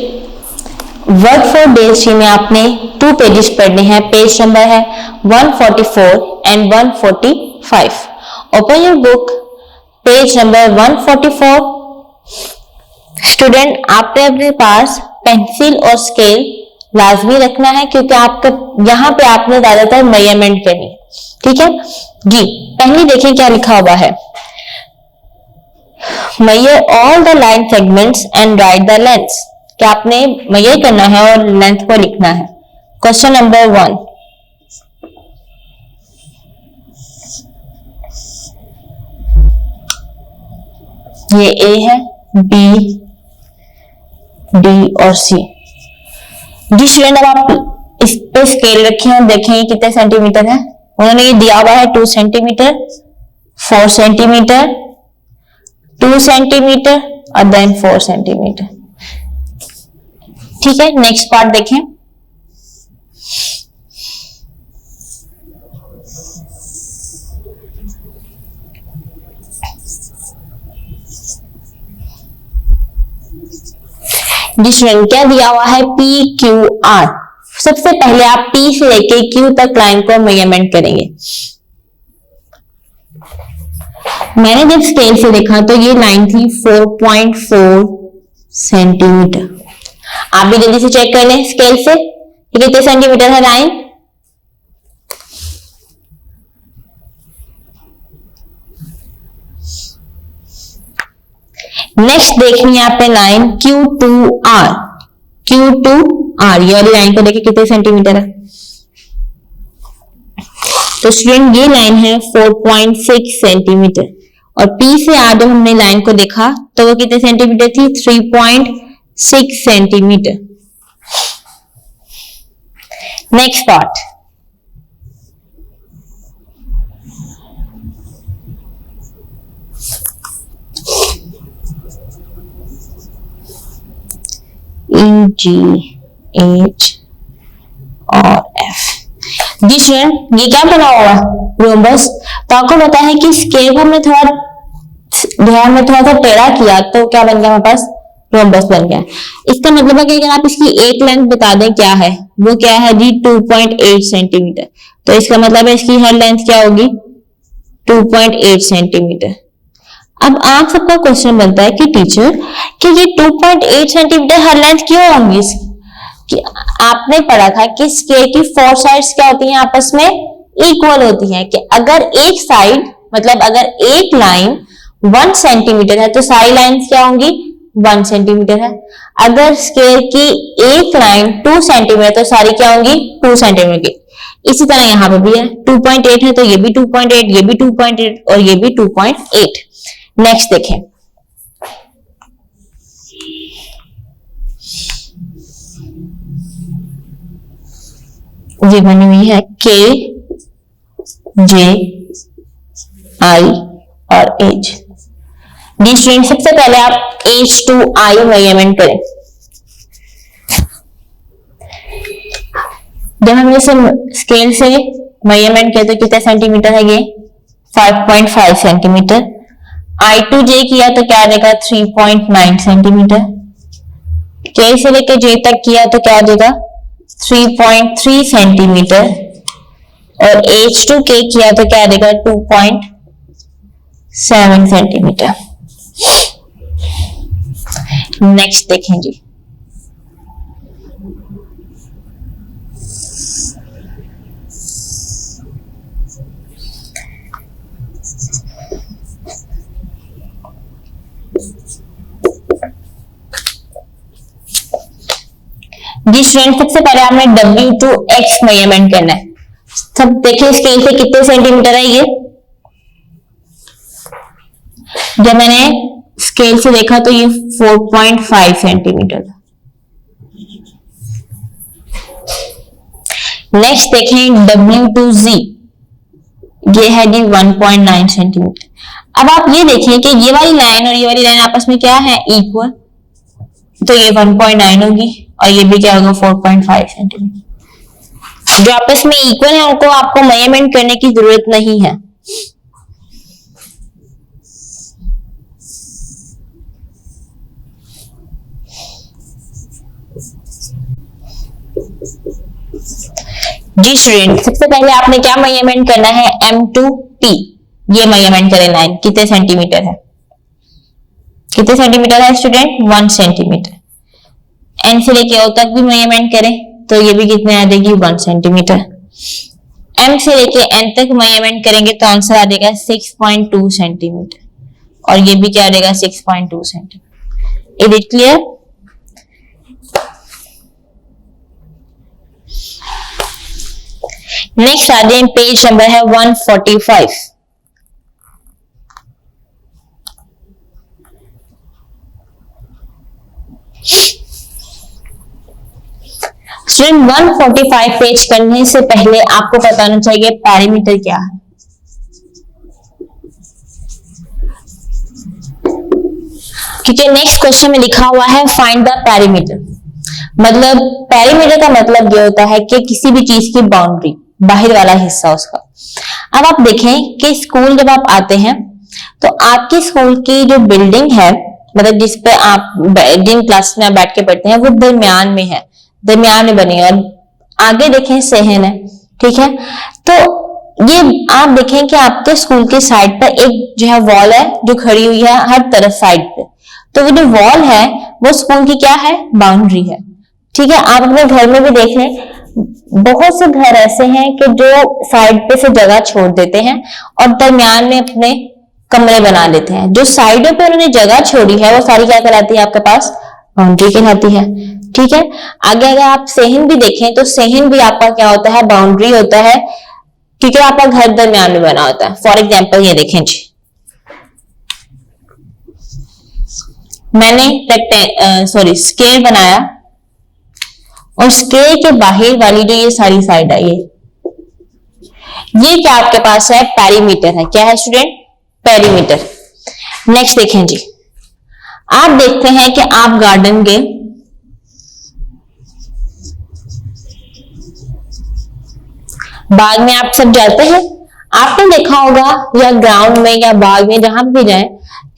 Work for day 3 में आपने 2 पेजेस पढ़ने हैं। पेज नंबर है 144 and 145। Open your book, page number 144। Student आपने अपने पास पेंसिल और स्केल लाजमी रखना है क्योंकि आपका यहाँ पे आपने ज्यादातर मेजरमेंट करनी है, ठीक है जी। पहले देखें क्या लिखा हुआ है, measure all the line segments and write the lengths। क्या आपने measure करना है और लेंथ को लिखना है। क्वेश्चन नंबर 1, ये ए है, बी, डी और सी। जी स्टूडेंट अब आप इस पे स्केल रखें और देखें कितने सेंटीमीटर है। उन्होंने ये दिया हुआ है 2 सेंटीमीटर, 4 सेंटीमीटर, 2 सेंटीमीटर और देन 4 सेंटीमीटर, ठीक है। नेक्स्ट पार्ट देखें, स्टूडेंट क्या दिया हुआ है, पी क्यू आर। सबसे पहले आप पी से लेके क्यू तक लाइन को मेजरमेंट करेंगे। मैंने जब स्केल से देखा तो ये लाइन थी 4.4 सेंटीमीटर। आप भी जल्दी से चेक कर लें स्केल से कि कितने सेंटीमीटर है लाइन। नेक्स्ट देखनी है आपने लाइन Q2R। Q2R ये वाली लाइन को देखिए कितने सेंटीमीटर है। तो स्टूडेंट ये लाइन है 4.6 सेंटीमीटर और P से R जब हमने लाइन को देखा तो वो कितने सेंटीमीटर थी, 3.6 centimetre. Next part, E, G, H और F। जी स्टूडेंट ये क्या बना हुआ रोम्बस। तो आपको पता है कि स्केल को हमने थोड़ा ध्यान में थोड़ा सा टेढ़ा किया तो क्या बन गया हमारे पास, रोम्बस बन गया। इसका मतलब है कि अगर आप इसकी एक लेंथ बता दें क्या है, वो क्या है जी 2.8 सेंटीमीटर। तो इसका मतलब है इसकी हर लेंथ क्या होगी, 2.8 सेंटीमीटर। अब आप सबका क्वेश्चन बनता है कि टीचर कि ये 2.8 सेंटीमीटर हर लेंथ क्यों होंगी। कि आपने पढ़ा था कि स्केल की 4 साइड्स क्या होती हैं, आपस में इक्वल होती हैं। कि अगर एक साइड मतलब अगर एक लाइन 1 सेंटीमीटर है तो सारी लाइंस क्या होंगी, 1 सेंटीमीटर है। अगर स्केल की एक लाइन 2 सेंटीमीटर तो सारी क्या होंगी, 2 सेंटीमीटर की। इसी तरह यहाँ पे भी है 2.8 है तो ये भी 2.8, ये भी 2.8 और ये भी 2.8। नेक्स्ट देखें, ये बनी हुई है K, J, I और H। जी स्टूडेंट सबसे पहले आप H to I मेजरमेंट करें। जब हमने इसे स्केल से मेजरमेंट किया तो कितने सेंटीमीटर है, ये 5.5 सेंटीमीटर। I to J किया तो क्या देगा, 3.9 सेंटीमीटर। K से लेकर J तक किया तो क्या देगा, 3.3 सेंटीमीटर। और H to K किया तो क्या देगा, 2.7 सेंटीमीटर। नेक्स्ट देखें जी, जी स्टूडेंट सबसे पहले आपने W to X मेजरमेंट करना है। सब देखिए स्केल से कितने सेंटीमीटर है ये। जब मैंने स्केल से देखा तो ये 4.5 सेंटीमीटर। नेक्स्ट देखें W to Z, ये है जी 1.9 सेंटीमीटर। अब आप ये देखें कि ये वाली लाइन और ये वाली लाइन आपस में क्या है, इक्वल। तो ये 1.9 होगी और ये भी क्या होगा, 4.5 सेंटीमीटर। जो आपस में इक्वल है उनको आपको मेजरमेंट करने की जरूरत नहीं है। जी स्टूडेंट सबसे पहले आपने क्या मेजरमेंट करना है, M to T ये मेजरमेंट करें। लाइन कितने सेंटीमीटर है, कितने सेंटीमीटर है स्टूडेंट, 1 सेंटीमीटर। N से लेके O तक भी मेजरमेंट करें तो ये भी कितने आ जाएगी, 1 सेंटीमीटर। M से लेके N तक मेजरमेंट करेंगे तो आंसर आ जाएगा 6.2 सेंटीमीटर और ये भी क्या आ जाएगा, 6.2 centimetre. Is it clear. Next आ जाए, पेज नंबर है 145। स्टूडेंट 145 पेज करने से पहले आपको पता होना चाहिए पैरामीटर क्या है। क्योंकि नेक्स्ट क्वेश्चन में लिखा हुआ है फाइंड द पैरामीटर। मतलब पैरामीटर का मतलब ये होता है कि किसी भी चीज की बाउंड्री, बाहर वाला हिस्सा उसका। अब आप देखें कि स्कूल जब आप आते हैं तो आपके स्कूल की जो बिल्डिंग है, मतलब जिस पे आप जिन क्लास में आप बैठ के पढ़ते हैं, वो दरमियान में है, दरमियान में बनी है, और आगे देखें सहन है, ठीक है। तो ये आप देखें कि आपके स्कूल के साइड पर एक जो है वॉल है जो खड़ी हुई है हर तरफ साइड पे, तो वो जो वॉल है वो स्कूल की क्या है, बाउंड्री है, ठीक है। आप अपने घर में भी देख लें, बहुत से घर ऐसे हैं कि जो साइड पे से जगह छोड़ देते हैं और दरमियान में अपने कमरे बना लेते हैं। जो साइडों पे उन्होंने जगह छोड़ी है वो सारी क्या कहलाती है आपके पास, बाउंड्री कहलाती है, ठीक है। आगे अगर आप सहन भी देखें तो सहन भी आपका क्या होता है, बाउंड्री होता है, क्योंकि आपका घर दरमियान में बना होता है। फॉर एग्जाम्पल ये देखें जी, मैंने स्क्वायर बनाया और स्क्वायर के बाहर वाली जो ये सारी साइड है, ये क्या आपके पास है, पेरीमीटर है। क्या है स्टूडेंट, पेरीमीटर। नेक्स्ट देखें जी, आप देखते हैं कि आप गार्डन गए, बाग में आप सब जाते हैं, आपने देखा होगा या ग्राउंड में या बाग में जहां भी जाए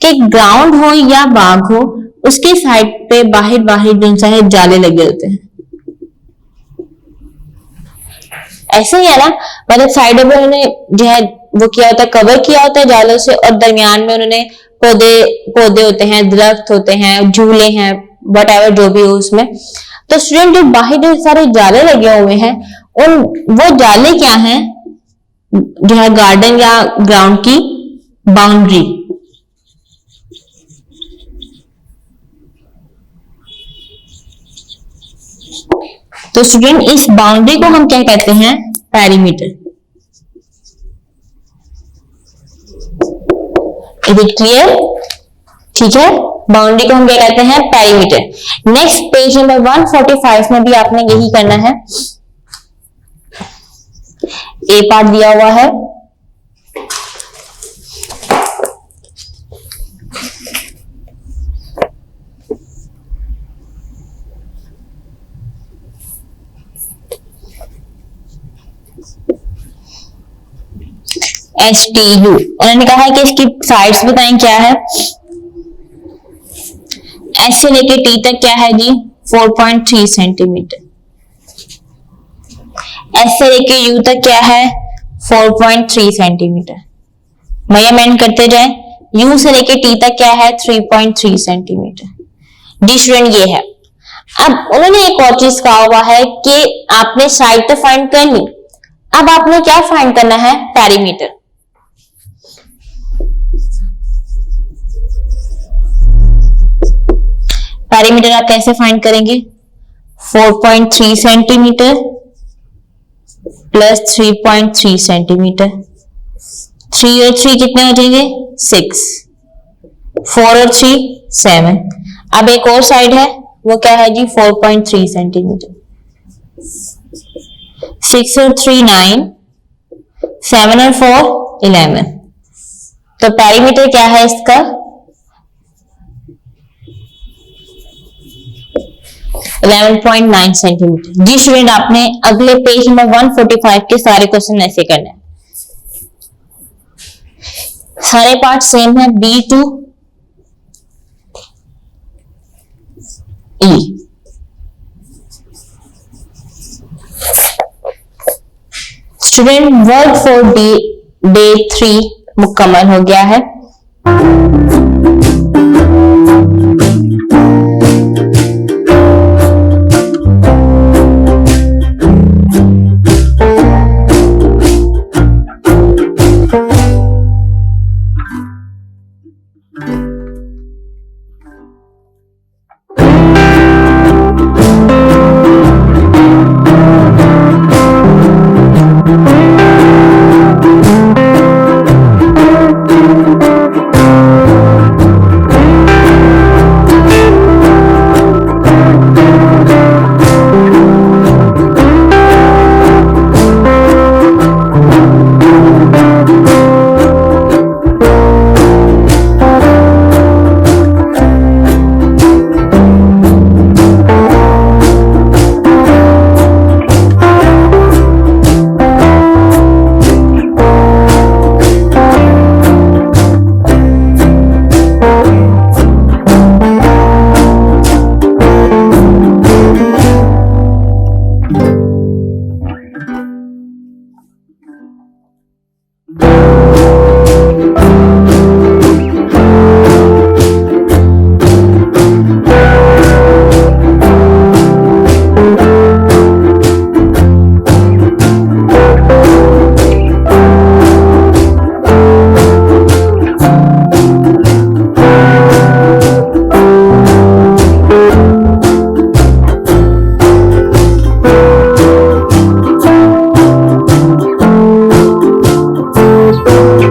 कि ग्राउंड हो या बाग हो, उसके साइड पे बाहर बाहर जो सा है जाले लगे होते हैं, ऐसे ही है ना। मतलब साइडों पे उन्होंने जो है वो किया होता है, कवर किया होता है जालों से, और दरमियान में उन्होंने पौधे होते हैं, दरख्त होते हैं, झूले हैं, वट जो भी हो उसमें। तो स्टूडेंट जो बाहर जो सारे जाले लगे हुए हैं, उन वो जाले क्या हैं, जो है गार्डन या ग्राउंड की बाउंड्री। तो स्टूडेंट इस बाउंड्री को हम क्या कहते हैं, पेरीमीटर। इज इट क्लियर, ठीक है। बाउंड्री को हम क्या कहते हैं, पेरीमीटर। नेक्स्ट पेज नंबर 145 में भी आपने यही करना है। ए पार्ट दिया हुआ है, STU, उन्होंने कहा है कि इसकी साइड्स बताएं क्या है। S से लेके T तक क्या है जी, 4.3 सेंटीमीटर। S से लेके U तक क्या है, 4.3 सेंटीमीटर। मेजरमेंट करते जाएं, U से लेके T तक क्या है, 3.3 सेंटीमीटर। जी स्टूडेंट ये है। अब उन्होंने एक और चीज कहा हुआ है कि आपने साइड तो फाइंड कर ली, अब आपने क्या फाइंड करना है, पेरीमीटर। पेरीमीटर आप कैसे फाइंड करेंगे, 4.3 सेंटीमीटर प्लस 3.3 सेंटीमीटर। 3 और 3 कितने हो जाएंगे, 6, 4 और 3 7। अब एक और साइड है, वो क्या है जी, 4.3 सेंटीमीटर। 6 और 3 9, 7 और 4 11। तो पेरीमीटर क्या है इसका, 11.9 सेंटीमीटर। जी स्टूडेंट आपने अगले पेज नंबर 145 के सारे क्वेश्चन ऐसे करने हैं, सारे पार्ट सेम है, B to E। Student work for day 3 मुकम्मल हो गया है।